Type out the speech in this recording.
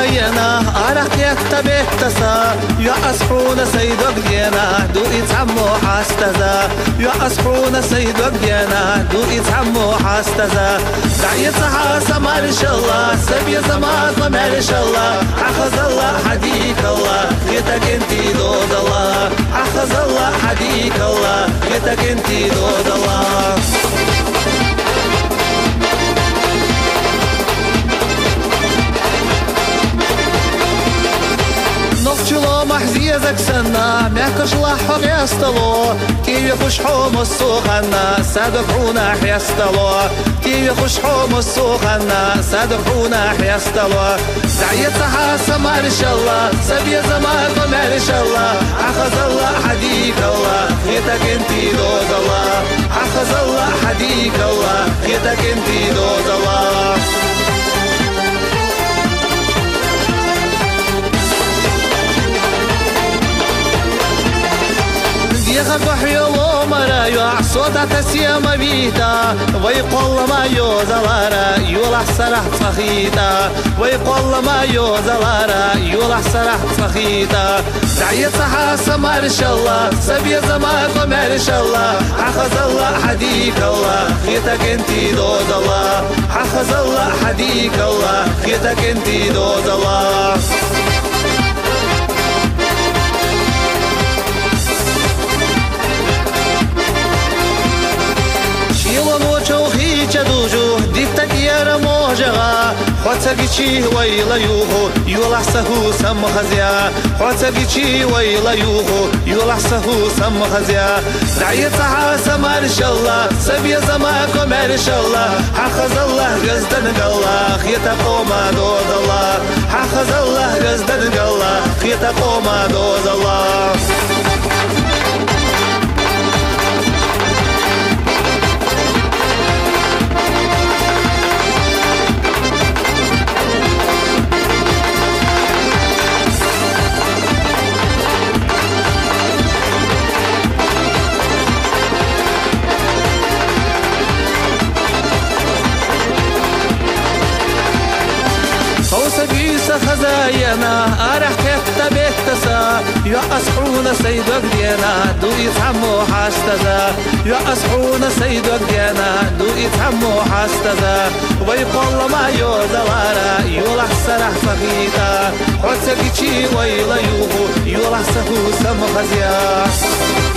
خزاينا أرق يكتبه تسا يأسحون سيدك دينا دو يتعمو حاستزا يأسحون سيدك دينا دو يتعمو حاستزا دعيتها سمار إن شاء الله سبي زمان ضمير إن شاء الله أخذ الله حديك الله يتك انتي دود الله أخذ الله حديك الله يتك انتي دود الله نفجلو محزية زكسنا ميكش لحق يستلو كي يخش حوم السوخنا سادفعونا حيستلو كي يخش حوم السوخنا سادفعونا حيستلو دعيتها سمار إن شاء الله سبي زمان ضمير إن شاء الله أخذ الله حديك الله يتك انتي دود الله أخذ الله حديك الله يتك انتي دود الله يخف حيولو مرايو صوتا تسيما بيتا ويقول ما يوزلارا يولح سرح صخيتا ويقول ما يوزلارا يولح سرح صخيتا دعيتها سمار إن شاء الله سبي زمان ضمير إن شاء الله أخذ الله حديك الله يتك انتي دود الله أخذ الله حديك الله يتك انتي دود الله دوجو ديفتك يا موجغا حوتسقيشي ويلا يوهو يولحسه سم خزيا حوتسقيشي ويلا يوهو يولحسه سم خزيا دعيتها سمار إن شاء الله سبي زماكم إن شاء الله حخز الله قزدن الله خيتقوم دود الله حخز الله قزدن الله خيتقوم دود الله خزاينا أرح كتبه تسا يأسحون سيدك دينا دو يتحمو حاستزا يأسحون سيدك دينا دو يتحمو حاستزا ويقول ما يوزلارا يولح سرح فخيتا حوتسكيشي ويلا يوهو يولح سهو سم خزيا